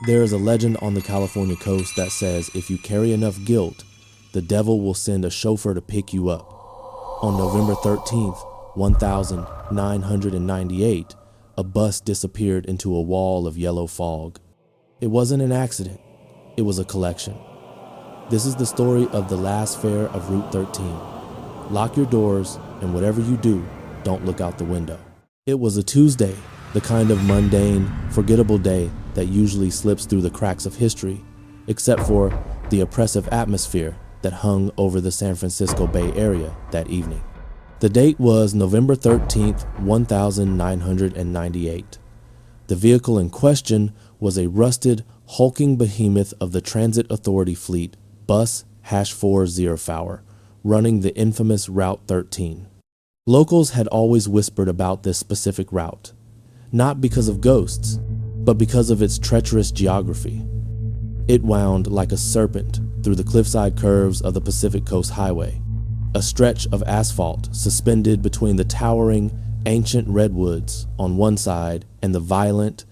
There is a legend on the California coast that says if you carry enough guilt, the devil will send a chauffeur to pick you up. On November 13th, 1998, a bus disappeared into a wall of yellow fog. It wasn't an accident, it was a collection. This is the story of the last fare of Route 13. Lock your doors, and whatever you do, don't look out the window. It was a Tuesday, the kind of mundane, forgettable day that usually slips through the cracks of history, except for the oppressive atmosphere that hung over the San Francisco Bay Area that evening. The date was November 13th, 1998. The vehicle in question was a rusted, hulking behemoth of the Transit Authority fleet, bus #4 Zierfauer, running the infamous Route 13. Locals had always whispered about this specific route, not because of ghosts, but because of its treacherous geography. It wound like a serpent through the cliffside curves of the Pacific Coast Highway, a stretch of asphalt suspended between the towering, ancient redwoods on one side and the violent,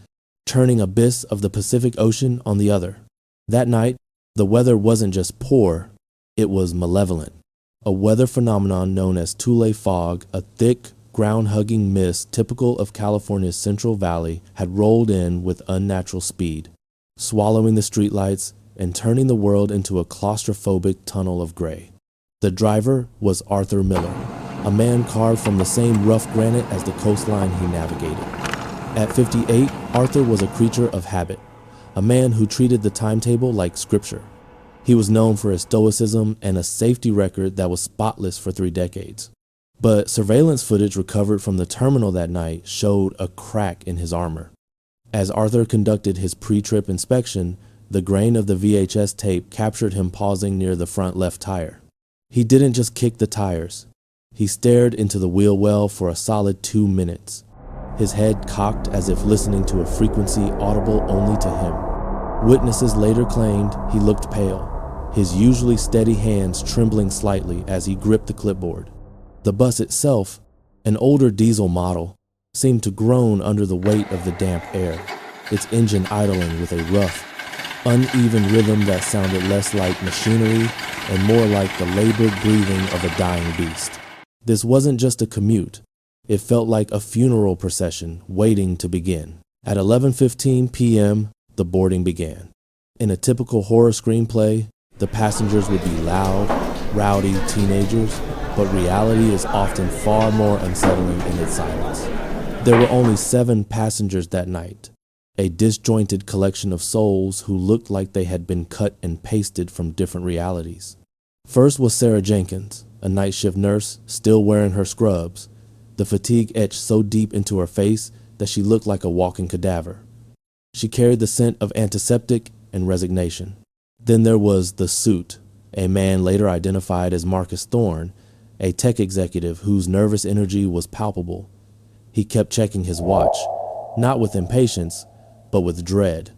churning abyss of the Pacific Ocean on the other. That night, the weather wasn't just poor, it was malevolent. A weather phenomenon known as Tule fog, a thick, ground-hugging mist typical of California's Central Valley, had rolled in with unnatural speed, swallowing the streetlights and turning the world into a claustrophobic tunnel of gray. The driver was Arthur Miller, a man carved from the same rough granite as the coastline he navigated. At 58, Arthur was a creature of habit, a man who treated the timetable like scripture. He was known for his stoicism and a safety record that was spotless for 3 decades. But surveillance footage recovered from the terminal that night showed a crack in his armor. As Arthur conducted his pre-trip inspection, the grain of the VHS tape captured him pausing near the front left tire. He didn't just kick the tires. He stared into the wheel well for a solid 2 minutes, his head cocked as if listening to a frequency audible only to him. Witnesses later claimed he looked pale, his usually steady hands trembling slightly as he gripped the clipboard. The bus itself, an older diesel model, seemed to groan under the weight of the damp air, its engine idling with a rough, uneven rhythm that sounded less like machinery and more like the labored breathing of a dying beast. This wasn't just a commute. It felt like a funeral procession waiting to begin. At 11:15 p.m., the boarding began. In a typical horror screenplay, the passengers would be loud, rowdy teenagers, but reality is often far more unsettling in its silence. There were only 7 passengers that night, a disjointed collection of souls who looked like they had been cut and pasted from different realities. First was Sarah Jenkins, a night shift nurse, still wearing her scrubs, the fatigue etched so deep into her face that she looked like a walking cadaver. She carried the scent of antiseptic and resignation. Then there was the suit, a man later identified as Marcus Thorne, a tech executive whose nervous energy was palpable. He kept checking his watch, not with impatience, but with dread,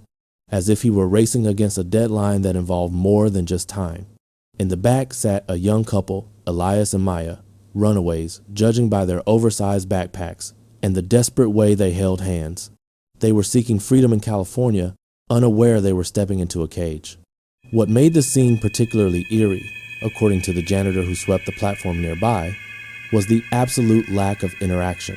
as if he were racing against a deadline that involved more than just time. In the back sat a young couple, Elias and Maya, runaways, judging by their oversized backpacks and the desperate way they held hands. They were seeking freedom in California, unaware they were stepping into a cage. What made the scene particularly eerie, according to the janitor who swept the platform nearby, was the absolute lack of interaction.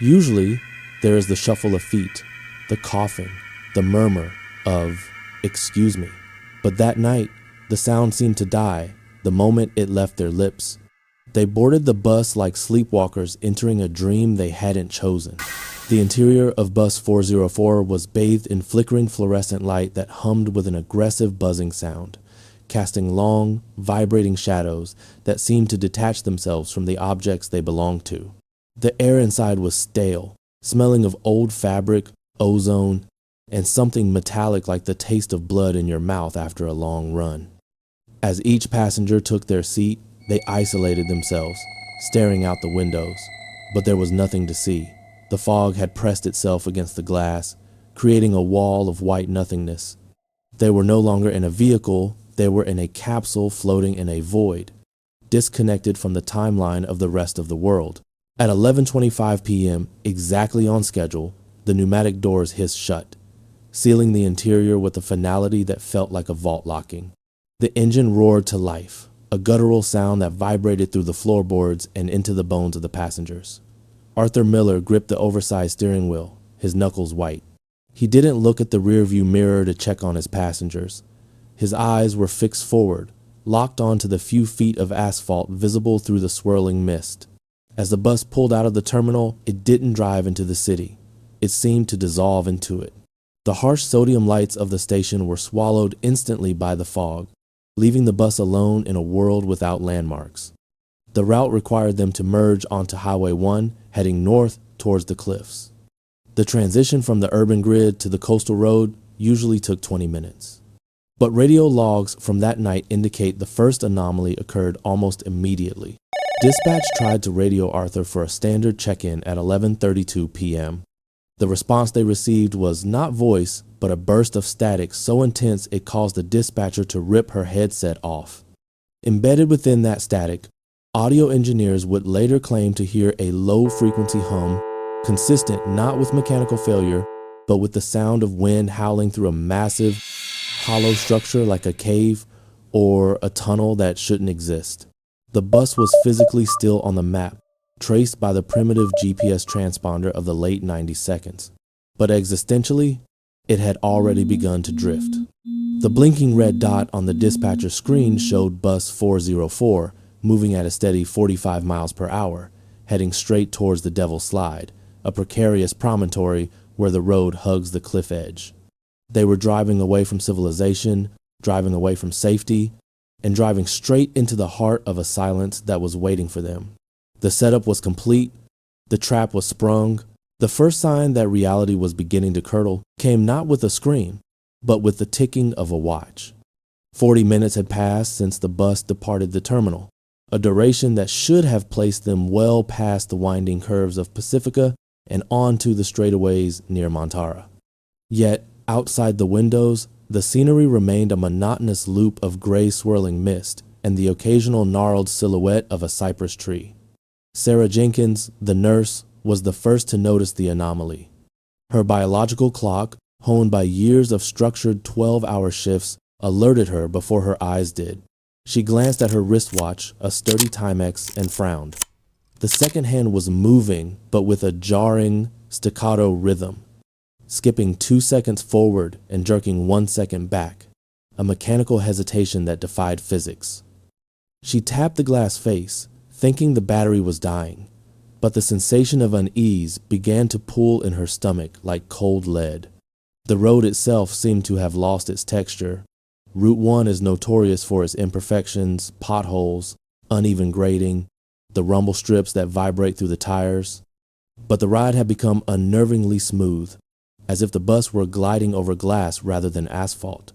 Usually, there is the shuffle of feet, the coughing, the murmur of, "Excuse me." But that night, the sound seemed to die the moment it left their lips. They boarded the bus like sleepwalkers entering a dream they hadn't chosen. The interior of bus 404 was bathed in flickering fluorescent light that hummed with an aggressive buzzing sound, casting long, vibrating shadows that seemed to detach themselves from the objects they belonged to. The air inside was stale, smelling of old fabric, ozone, and something metallic like the taste of blood in your mouth after a long run. As each passenger took their seat, they isolated themselves, staring out the windows, but there was nothing to see. The fog had pressed itself against the glass, creating a wall of white nothingness. They were no longer in a vehicle, they were in a capsule floating in a void, disconnected from the timeline of the rest of the world. At 11:25 p.m., exactly on schedule, the pneumatic doors hissed shut. sealing the interior with a finality that felt like a vault locking. The engine roared to life, a guttural sound that vibrated through the floorboards and into the bones of the passengers. Arthur Miller gripped the oversized steering wheel, his knuckles white. He didn't look at the rearview mirror to check on his passengers. His eyes were fixed forward, locked onto the few feet of asphalt visible through the swirling mist. As the bus pulled out of the terminal, it didn't drive into the city. It seemed to dissolve into it. The harsh sodium lights of the station were swallowed instantly by the fog, leaving the bus alone in a world without landmarks. The route required them to merge onto Highway 1, heading north towards the cliffs. The transition from the urban grid to the coastal road usually took 20 minutes. But radio logs from that night indicate the first anomaly occurred almost immediately. Dispatch tried to radio Arthur for a standard check-in at 11:32 p.m. The response they received was not voice, but a burst of static so intense it caused the dispatcher to rip her headset off. Embedded within that static, audio engineers would later claim to hear a low-frequency hum, consistent not with mechanical failure, but with the sound of wind howling through a massive, hollow structure like a cave or a tunnel that shouldn't exist. The bus was physically still on the map, traced by the primitive GPS transponder of the late 90 seconds. But existentially, it had already begun to drift. The blinking red dot on the dispatcher screen showed bus 404 moving at a steady 45 miles per hour, heading straight towards the Devil's Slide, a precarious promontory where the road hugs the cliff edge. They were driving away from civilization, driving away from safety, and driving straight into the heart of a silence that was waiting for them. The setup was complete, the trap was sprung. The first sign that reality was beginning to curdle came not with a scream, but with the ticking of a watch. 40 minutes had passed since the bus departed the terminal, a duration that should have placed them well past the winding curves of Pacifica and onto the straightaways near Montara. Yet, outside the windows, the scenery remained a monotonous loop of gray swirling mist and the occasional gnarled silhouette of a cypress tree. Sarah Jenkins, the nurse, was the first to notice the anomaly. Her biological clock, honed by years of structured 12-hour shifts, alerted her before her eyes did. She glanced at her wristwatch, a sturdy Timex, and frowned. The second hand was moving, but with a jarring, staccato rhythm, skipping 2 seconds forward and jerking 1 second back, a mechanical hesitation that defied physics. She tapped the glass face, thinking the battery was dying, but the sensation of unease began to pool in her stomach like cold lead. The road itself seemed to have lost its texture. Route 1 is notorious for its imperfections, potholes, uneven grading, the rumble strips that vibrate through the tires. But the ride had become unnervingly smooth, as if the bus were gliding over glass rather than asphalt.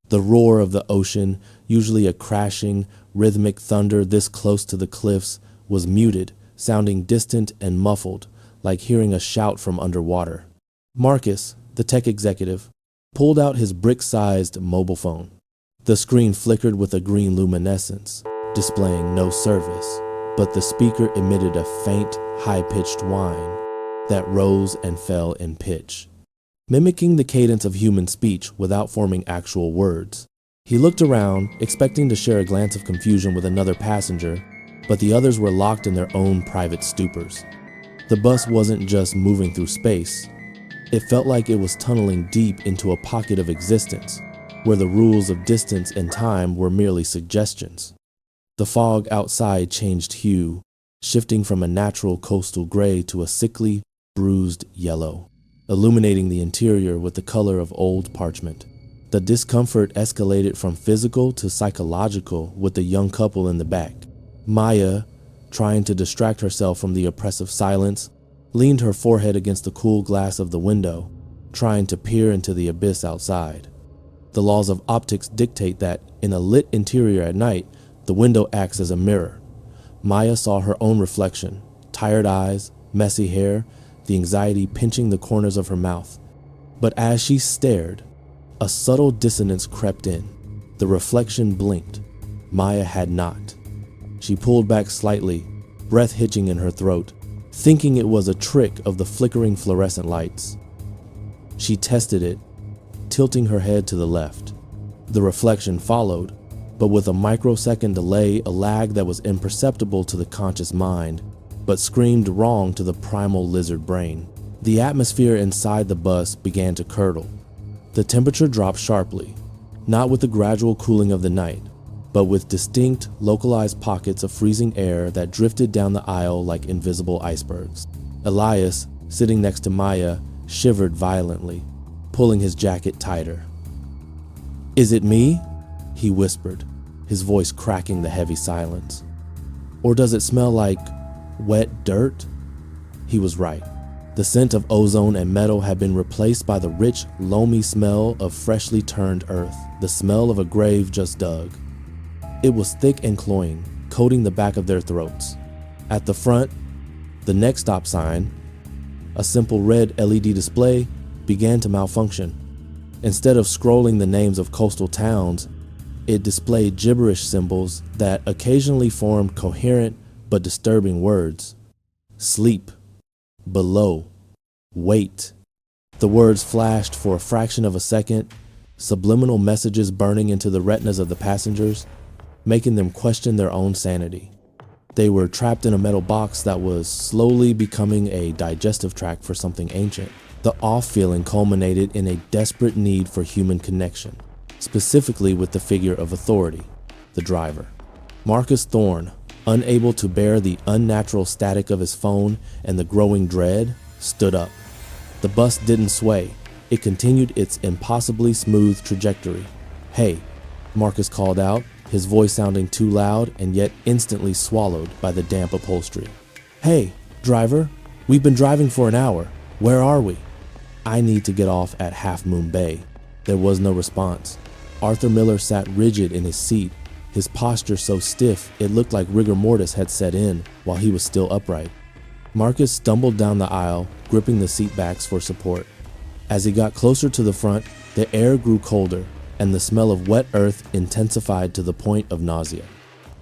The roar of the ocean, usually a crashing, rhythmic thunder this close to the cliffs, was muted, sounding distant and muffled, like hearing a shout from underwater. Marcus, the tech executive, pulled out his brick-sized mobile phone. The screen flickered with a green luminescence, displaying no service, but the speaker emitted a faint, high-pitched whine that rose and fell in pitch, mimicking the cadence of human speech without forming actual words. He looked around, expecting to share a glance of confusion with another passenger, but the others were locked in their own private stupors. The bus wasn't just moving through space. It felt like it was tunneling deep into a pocket of existence, where the rules of distance and time were merely suggestions. The fog outside changed hue, shifting from a natural coastal gray to a sickly, bruised yellow, illuminating the interior with the color of old parchment. The discomfort escalated from physical to psychological with the young couple in the back. Maya, trying to distract herself from the oppressive silence, leaned her forehead against the cool glass of the window, trying to peer into the abyss outside. The laws of optics dictate that, in a lit interior at night, the window acts as a mirror. Maya saw her own reflection, tired eyes, messy hair, the anxiety pinching the corners of her mouth. But as she stared, a subtle dissonance crept in. The reflection blinked. Maya had not. She pulled back slightly, breath hitching in her throat, thinking it was a trick of the flickering fluorescent lights. She tested it, tilting her head to the left. The reflection followed, but with a microsecond delay, a lag that was imperceptible to the conscious mind, but screamed wrong to the primal lizard brain. The atmosphere inside the bus began to curdle. The temperature dropped sharply, not with the gradual cooling of the night, but with distinct, localized pockets of freezing air that drifted down the aisle like invisible icebergs. Elias, sitting next to Maya, shivered violently, pulling his jacket tighter. "Is it me?" he whispered, his voice cracking the heavy silence. "Or does it smell like wet dirt?" He was right. The scent of ozone and metal had been replaced by the rich, loamy smell of freshly turned earth, the smell of a grave just dug. It was thick and cloying, coating the back of their throats. At the front, the next stop sign, a simple red LED display, began to malfunction. Instead of scrolling the names of coastal towns, it displayed gibberish symbols that occasionally formed coherent but disturbing words. Sleep. Below. Wait. The words flashed for a fraction of a second, subliminal messages burning into the retinas of the passengers, making them question their own sanity. They were trapped in a metal box that was slowly becoming a digestive tract for something ancient. The off feeling culminated in a desperate need for human connection, specifically with the figure of authority, the driver. Marcus Thorne, unable to bear the unnatural static of his phone and the growing dread, stood up. The bus didn't sway. It continued its impossibly smooth trajectory. "Hey," Marcus called out, his voice sounding too loud and yet instantly swallowed by the damp upholstery. "Hey, driver, we've been driving for an hour. Where are we?" "I need to get off at Half Moon Bay." There was no response. Arthur Miller sat rigid in his seat, his posture so stiff it looked like rigor mortis had set in while he was still upright. Marcus stumbled down the aisle, gripping the seat backs for support. As he got closer to the front, the air grew colder, and the smell of wet earth intensified to the point of nausea.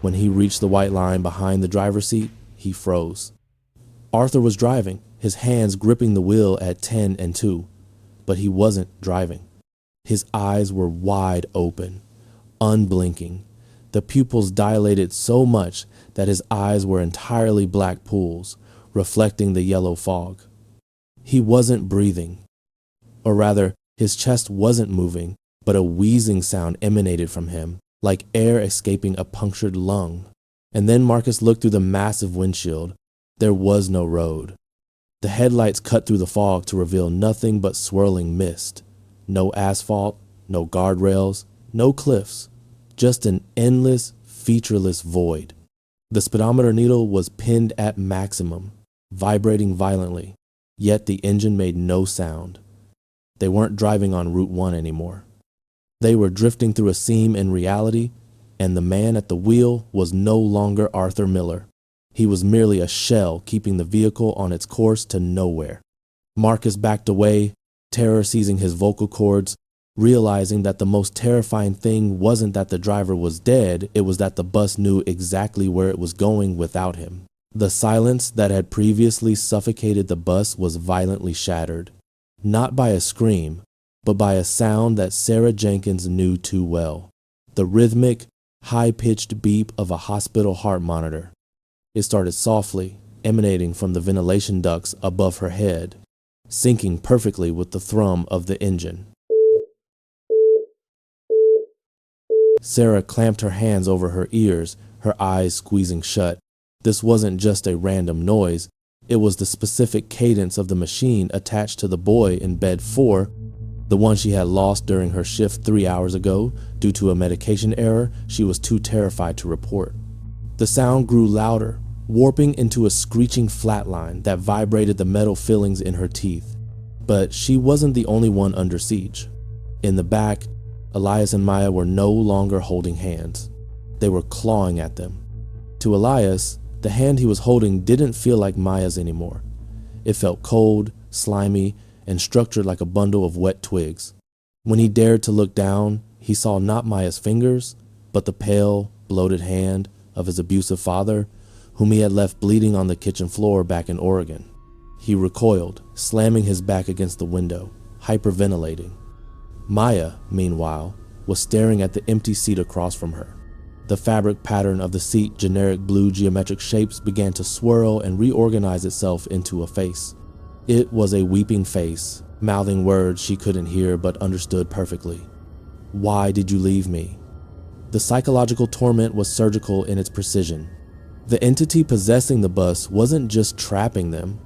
When he reached the white line behind the driver's seat, he froze. Arthur was driving, his hands gripping the wheel at 10 and 2, but he wasn't driving. His eyes were wide open, unblinking, the pupils dilated so much that his eyes were entirely black pools, reflecting the yellow fog. He wasn't breathing, or rather, his chest wasn't moving, but a wheezing sound emanated from him, like air escaping a punctured lung. And then Marcus looked through the massive windshield. There was no road. The headlights cut through the fog to reveal nothing but swirling mist. No asphalt, no guardrails, no cliffs, just an endless, featureless void. The speedometer needle was pinned at maximum, vibrating violently, yet the engine made no sound. They weren't driving on Route 1 anymore. They were drifting through a seam in reality, and the man at the wheel was no longer Arthur Miller. He was merely a shell keeping the vehicle on its course to nowhere. Marcus backed away, terror seizing his vocal cords, realizing that the most terrifying thing wasn't that the driver was dead, it was that the bus knew exactly where it was going without him. The silence that had previously suffocated the bus was violently shattered, not by a scream, but by a sound that Sarah Jenkins knew too well. The rhythmic, high-pitched beep of a hospital heart monitor. It started softly, emanating from the ventilation ducts above her head, syncing perfectly with the thrum of the engine. Sarah clamped her hands over her ears, her eyes squeezing shut. This wasn't just a random noise. It was the specific cadence of the machine attached to the boy in bed 4, the one she had lost during her shift 3 hours ago due to a medication error she was too terrified to report. The sound grew louder, warping into a screeching flatline that vibrated the metal fillings in her teeth. But she wasn't the only one under siege. In the back, Elias and Maya were no longer holding hands. They were clawing at them. To Elias, the hand he was holding didn't feel like Maya's anymore. It felt cold, slimy, and structured like a bundle of wet twigs. When he dared to look down, he saw not Maya's fingers, but the pale, bloated hand of his abusive father, whom he had left bleeding on the kitchen floor back in Oregon. He recoiled, slamming his back against the window, hyperventilating. Maya, meanwhile, was staring at the empty seat across from her. The fabric pattern of the seat, generic blue geometric shapes, began to swirl and reorganize itself into a face. It was a weeping face, mouthing words she couldn't hear but understood perfectly. "Why did you leave me?" The psychological torment was surgical in its precision. The entity possessing the bus wasn't just trapping them,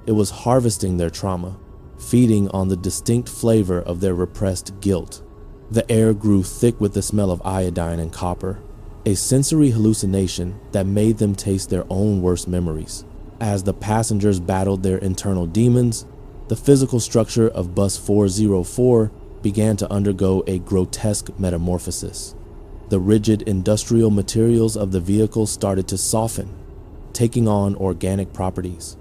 it was harvesting their trauma, feeding on the distinct flavor of their repressed guilt. The air grew thick with the smell of iodine and copper, a sensory hallucination that made them taste their own worst memories. As the passengers battled their internal demons, the physical structure of Bus 404 began to undergo a grotesque metamorphosis. The rigid industrial materials of the vehicle started to soften, taking on organic properties.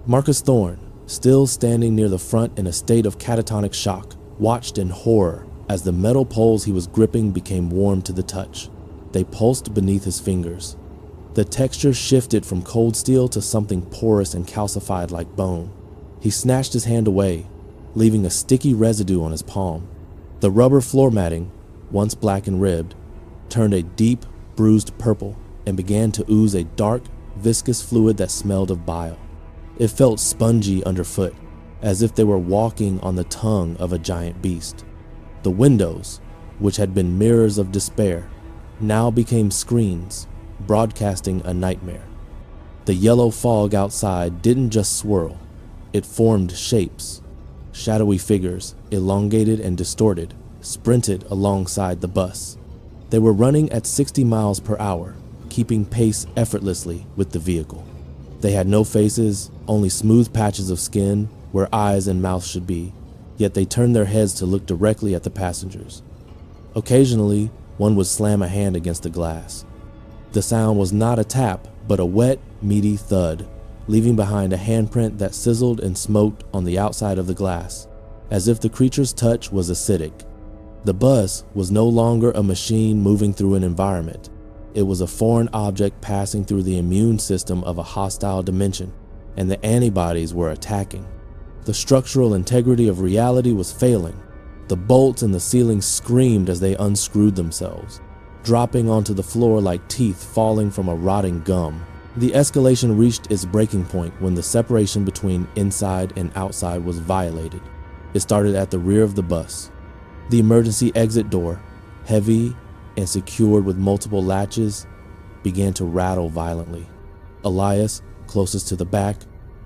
Marcus Thorne, still standing near the front in a state of catatonic shock, watched in horror as the metal poles he was gripping became warm to the touch. They pulsed beneath his fingers. The texture shifted from cold steel to something porous and calcified like bone. He snatched his hand away, leaving a sticky residue on his palm. The rubber floor matting, once black and ribbed, turned a deep, bruised purple and began to ooze a dark, viscous fluid that smelled of bile. It felt spongy underfoot, as if they were walking on the tongue of a giant beast. The windows, which had been mirrors of despair, now became screens, broadcasting a nightmare. The yellow fog outside didn't just swirl, it formed shapes. Shadowy figures, elongated and distorted, sprinted alongside the bus. They were running at 60 miles per hour, keeping pace effortlessly with the vehicle. They had no faces, only smooth patches of skin where eyes and mouths should be, yet they turned their heads to look directly at the passengers. Occasionally, one would slam a hand against the glass. The sound was not a tap, but a wet, meaty thud, leaving behind a handprint that sizzled and smoked on the outside of the glass, as if the creature's touch was acidic. The bus was no longer a machine moving through an environment. It was a foreign object passing through the immune system of a hostile dimension, and the antibodies were attacking. The structural integrity of reality was failing. The bolts in the ceiling screamed as they unscrewed themselves, dropping onto the floor like teeth falling from a rotting gum. The escalation reached its breaking point when the separation between inside and outside was violated. It started at the rear of the bus. The emergency exit door, heavy and secured with multiple latches, began to rattle violently. Elias, closest to the back,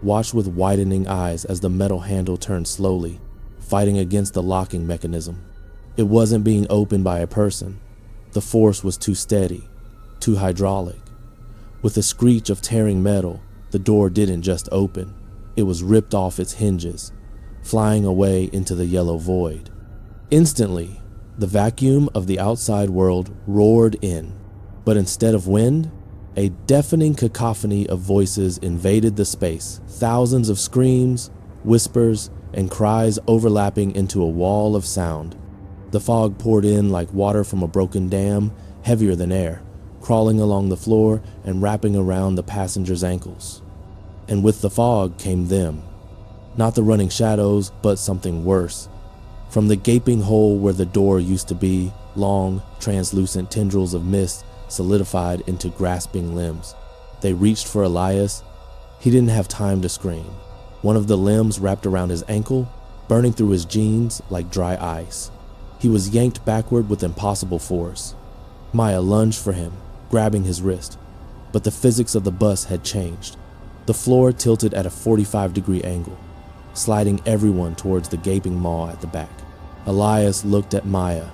watched with widening eyes as the metal handle turned slowly, fighting against the locking mechanism. It wasn't being opened by a person. The force was too steady, too hydraulic. With a screech of tearing metal, the door didn't just open. It was ripped off its hinges, flying away into the yellow void. Instantly, the vacuum of the outside world roared in, but instead of wind, a deafening cacophony of voices invaded the space, thousands of screams, whispers, and cries overlapping into a wall of sound. The fog poured in like water from a broken dam, heavier than air, crawling along the floor and wrapping around the passengers' ankles. And with the fog came them. Not the running shadows, but something worse. From the gaping hole where the door used to be, long, translucent tendrils of mist solidified into grasping limbs. They reached for Elias. He didn't have time to scream. One of the limbs wrapped around his ankle, burning through his jeans like dry ice. He was yanked backward with impossible force. Maya lunged for him, grabbing his wrist, but the physics of the bus had changed. The floor tilted at a 45-degree angle, sliding everyone towards the gaping maw at the back. Elias looked at Maya,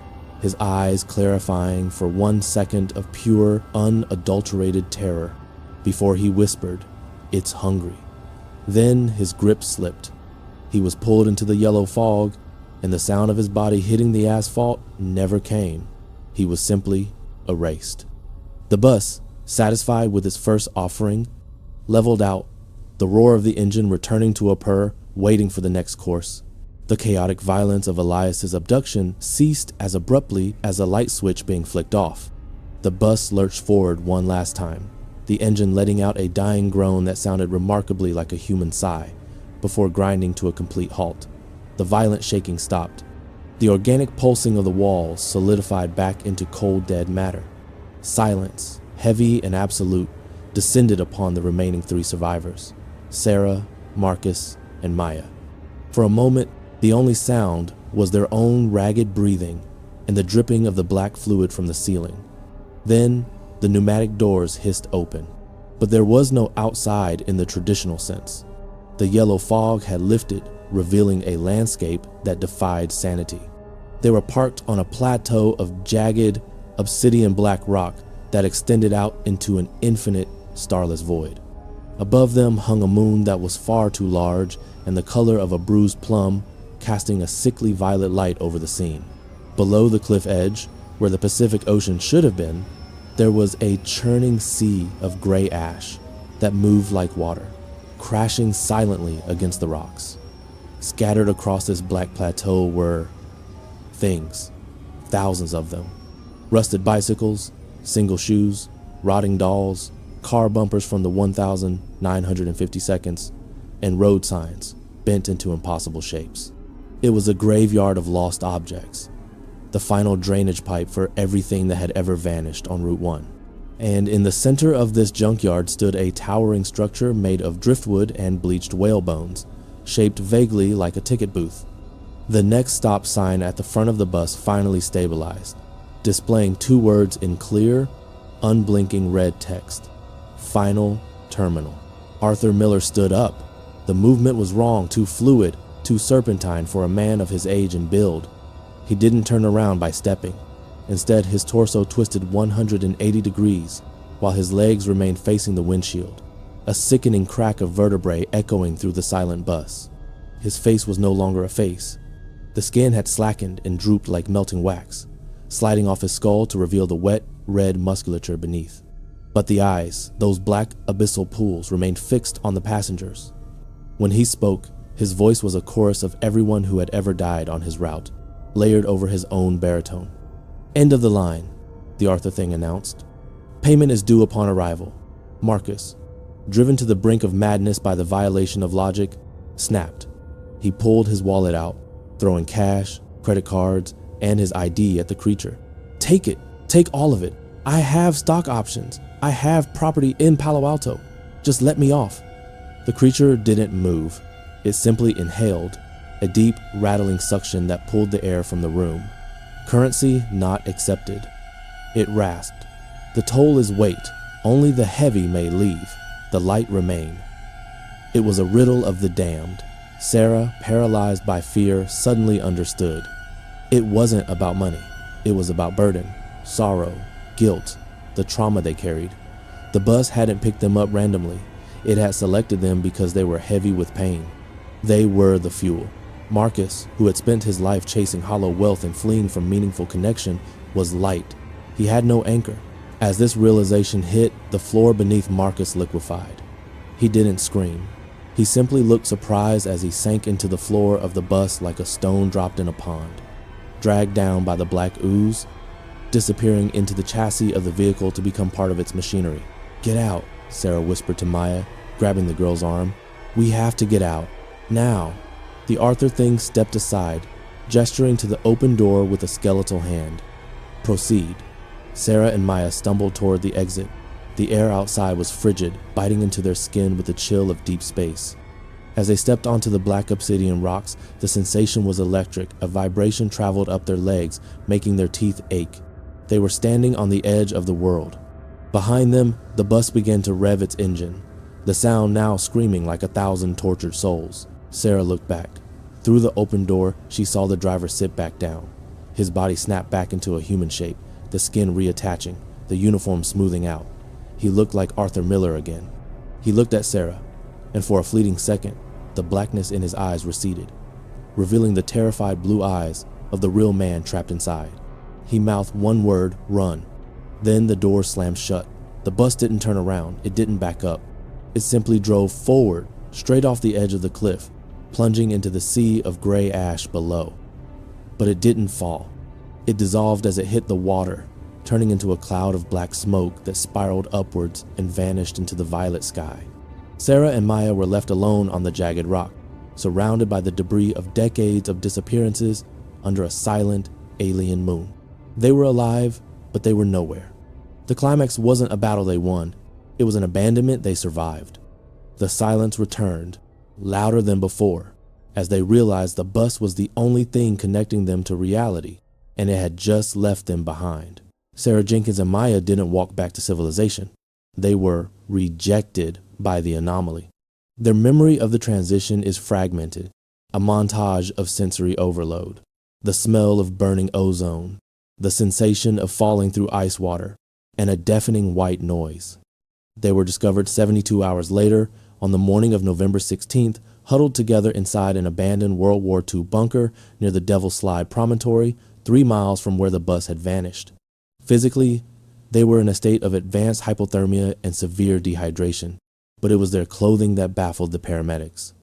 his eyes clarifying for 1 second of pure, unadulterated terror, before he whispered, "It's hungry." Then his grip slipped. He was pulled into the yellow fog, and the sound of his body hitting the asphalt never came. He was simply erased. The bus, satisfied with its first offering, leveled out, the roar of the engine returning to a purr, waiting for the next course. The chaotic violence of Elias's abduction ceased as abruptly as a light switch being flicked off. The bus lurched forward one last time, the engine letting out a dying groan that sounded remarkably like a human sigh, before grinding to a complete halt. The violent shaking stopped. The organic pulsing of the walls solidified back into cold dead matter. Silence, heavy and absolute, descended upon the remaining 3 survivors, Sarah, Marcus, and Maya. For a moment, the only sound was their own ragged breathing and the dripping of the black fluid from the ceiling. Then, the pneumatic doors hissed open. But there was no outside in the traditional sense. The yellow fog had lifted, revealing a landscape that defied sanity. They were parked on a plateau of jagged, obsidian black rock that extended out into an infinite, starless void. Above them hung a moon that was far too large and the color of a bruised plum, casting a sickly violet light over the scene. Below the cliff edge, where the Pacific Ocean should have been, there was a churning sea of gray ash that moved like water, crashing silently against the rocks. Scattered across this black plateau were things, thousands of them. Rusted bicycles, single shoes, rotting dolls, car bumpers from the 1,950 seconds, and road signs bent into impossible shapes. It was a graveyard of lost objects, the final drainage pipe for everything that had ever vanished on Route 1. And in the center of this junkyard stood a towering structure made of driftwood and bleached whale bones, shaped vaguely like a ticket booth. The next stop sign at the front of the bus finally stabilized, displaying 2 words in clear, unblinking red text: Final Terminal. Arthur Miller stood up. The movement was wrong, too fluid, too serpentine for a man of his age and build. He didn't turn around by stepping. Instead, his torso twisted 180 degrees, while his legs remained facing the windshield, a sickening crack of vertebrae echoing through the silent bus. His face was no longer a face. The skin had slackened and drooped like melting wax, sliding off his skull to reveal the wet, red musculature beneath. But the eyes, those black abyssal pools, remained fixed on the passengers. When he spoke, his voice was a chorus of everyone who had ever died on his route, layered over his own baritone. "End of the line," the Arthur thing announced. "Payment is due upon arrival." Marcus, driven to the brink of madness by the violation of logic, snapped. He pulled his wallet out, throwing cash, credit cards, and his ID at the creature. "Take it. Take all of it. I have stock options. I have property in Palo Alto. Just let me off." The creature didn't move. It simply inhaled, a deep, rattling suction that pulled the air from the room. Currency not accepted. It rasped. "The toll is weight. Only the heavy may leave. The light remain." It was a riddle of the damned. Sarah, paralyzed by fear, suddenly understood. It wasn't about money. It was about burden, sorrow, guilt, the trauma they carried. The bus hadn't picked them up randomly. It had selected them because they were heavy with pain. They were the fuel. Marcus, who had spent his life chasing hollow wealth and fleeing from meaningful connection, was light. He had no anchor. As this realization hit, the floor beneath Marcus liquefied. He didn't scream. He simply looked surprised as he sank into the floor of the bus like a stone dropped in a pond, dragged down by the black ooze, disappearing into the chassis of the vehicle to become part of its machinery. "Get out," Sarah whispered to Maya, grabbing the girl's arm. "We have to get out. Now." The Arthur thing stepped aside, gesturing to the open door with a skeletal hand. "Proceed." Sarah and Maya stumbled toward the exit. The air outside was frigid, biting into their skin with the chill of deep space. As they stepped onto the black obsidian rocks, the sensation was electric. A vibration traveled up their legs, making their teeth ache. They were standing on the edge of the world. Behind them, the bus began to rev its engine, the sound now screaming like 1,000 tortured souls. Sarah looked back. Through the open door, she saw the driver sit back down. His body snapped back into a human shape, the skin reattaching, the uniform smoothing out. He looked like Arthur Miller again. He looked at Sarah, and for a fleeting second, the blackness in his eyes receded, revealing the terrified blue eyes of the real man trapped inside. He mouthed one word: "Run." Then the door slammed shut. The bus didn't turn around. It didn't back up. It simply drove forward, straight off the edge of the cliff, plunging into the sea of gray ash below. But it didn't fall. It dissolved as it hit the water, turning into a cloud of black smoke that spiraled upwards and vanished into the violet sky. Sarah and Maya were left alone on the jagged rock, surrounded by the debris of decades of disappearances, under a silent, alien moon. They were alive, but they were nowhere. The climax wasn't a battle they won, it was an abandonment they survived. The silence returned, louder than before, as they realized the bus was the only thing connecting them to reality, and it had just left them behind. Sarah Jenkins and Maya didn't walk back to civilization. They were rejected by the anomaly. Their memory of the transition is fragmented, a montage of sensory overload. The smell of burning ozone, the sensation of falling through ice water, and a deafening white noise. They were discovered 72 hours later, on the morning of November 16th, huddled together inside an abandoned World War II bunker near the Devil's Slide Promontory, 3 miles from where the bus had vanished. Physically, they were in a state of advanced hypothermia and severe dehydration, but it was their clothing that baffled the paramedics.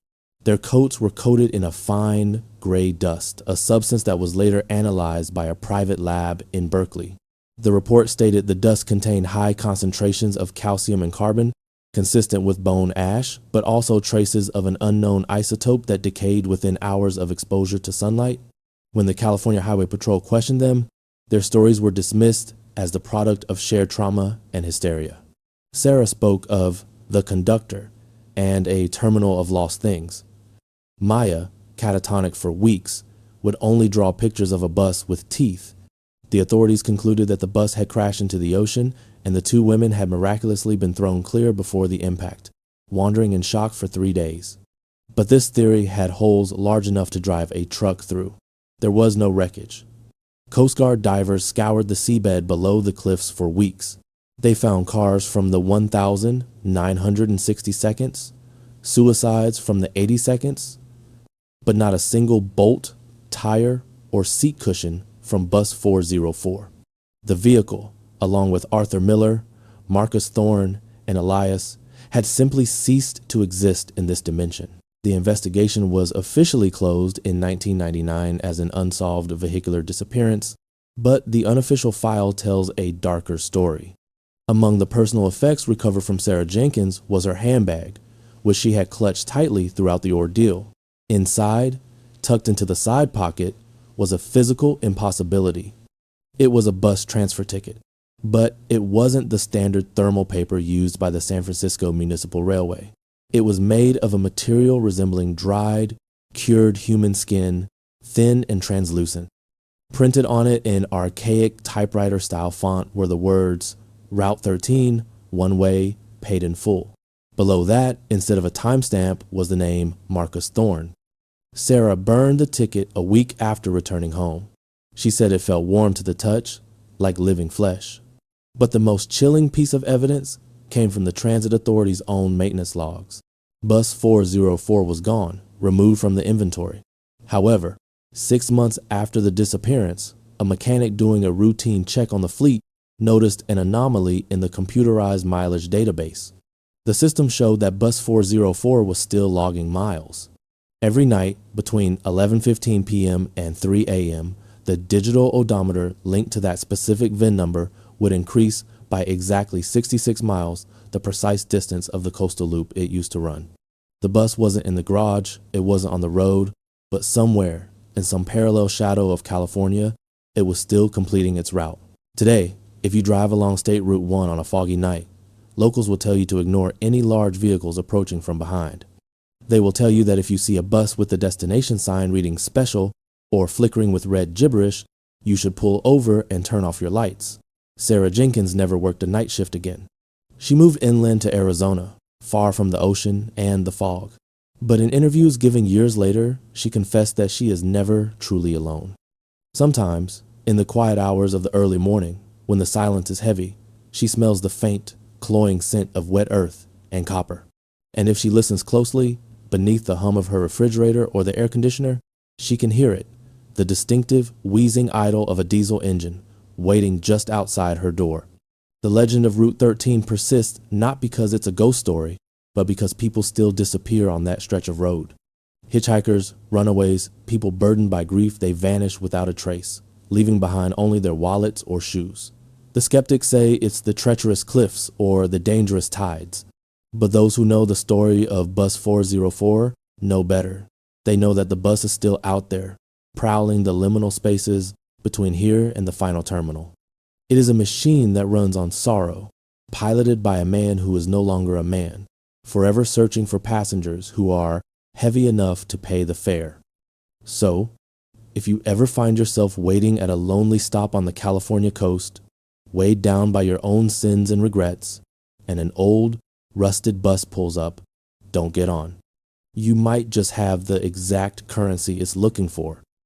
Their coats were coated in a fine gray dust, a substance that was later analyzed by a private lab in Berkeley. The report stated the dust contained high concentrations of calcium and carbon, consistent with bone ash, but also traces of an unknown isotope that decayed within hours of exposure to sunlight. When the California Highway Patrol questioned them, their stories were dismissed as the product of shared trauma and hysteria. Sarah spoke of the conductor and a terminal of lost things. Maya, catatonic for weeks, would only draw pictures of a bus with teeth. The authorities concluded that the bus had crashed into the ocean and the 2 women had miraculously been thrown clear before the impact, wandering in shock for 3 days. But this theory had holes large enough to drive a truck through. There was no wreckage. Coast Guard divers scoured the seabed below the cliffs for weeks. They found cars from the 1,960 seconds, suicides from the 80 seconds, but not a single bolt, tire, or seat cushion from Bus 404. The vehicle, along with Arthur Miller, Marcus Thorne, and Elias, had simply ceased to exist in this dimension. The investigation was officially closed in 1999 as an unsolved vehicular disappearance, but the unofficial file tells a darker story. Among the personal effects recovered from Sarah Jenkins was her handbag, which she had clutched tightly throughout the ordeal. Inside, tucked into the side pocket, was a physical impossibility. It was a bus transfer ticket, but it wasn't the standard thermal paper used by the San Francisco Municipal Railway. It was made of a material resembling dried, cured human skin, thin and translucent. Printed on it in archaic typewriter-style font were the words, Route 13, one way, paid in full. Below that, instead of a timestamp, was the name Marcus Thorne. Sarah burned the ticket a week after returning home. She said it felt warm to the touch, like living flesh. But the most chilling piece of evidence came from the transit authority's own maintenance logs. Bus 404 was gone, removed from the inventory. However, 6 months after the disappearance, a mechanic doing a routine check on the fleet noticed an anomaly in the computerized mileage database. The system showed that Bus 404 was still logging miles. Every night between 11:15 p.m. and 3 a.m., the digital odometer linked to that specific VIN number would increase by exactly 66 miles, the precise distance of the coastal loop it used to run. The bus wasn't in the garage, it wasn't on the road, but somewhere, in some parallel shadow of California, it was still completing its route. Today, if you drive along State Route 1 on a foggy night, locals will tell you to ignore any large vehicles approaching from behind. They will tell you that if you see a bus with the destination sign reading special or flickering with red gibberish, you should pull over and turn off your lights. Sarah Jenkins never worked a night shift again. She moved inland to Arizona, far from the ocean and the fog. But in interviews given years later, she confessed that she is never truly alone. Sometimes, in the quiet hours of the early morning, when the silence is heavy, she smells the faint, cloying scent of wet earth and copper. And if she listens closely, beneath the hum of her refrigerator or the air conditioner, she can hear it, the distinctive, wheezing idle of a diesel engine, waiting just outside her door. The legend of Route 13 persists not because it's a ghost story, but because people still disappear on that stretch of road. Hitchhikers, runaways, people burdened by grief, they vanish without a trace, leaving behind only their wallets or shoes. The skeptics say it's the treacherous cliffs or the dangerous tides. But those who know the story of Bus 404 know better. They know that the bus is still out there, prowling the liminal spaces between here and the final terminal. It is a machine that runs on sorrow, piloted by a man who is no longer a man, forever searching for passengers who are heavy enough to pay the fare. So, if you ever find yourself waiting at a lonely stop on the California coast, weighed down by your own sins and regrets, and an old, rusted bus pulls up, don't get on. You might just have the exact currency it's looking for,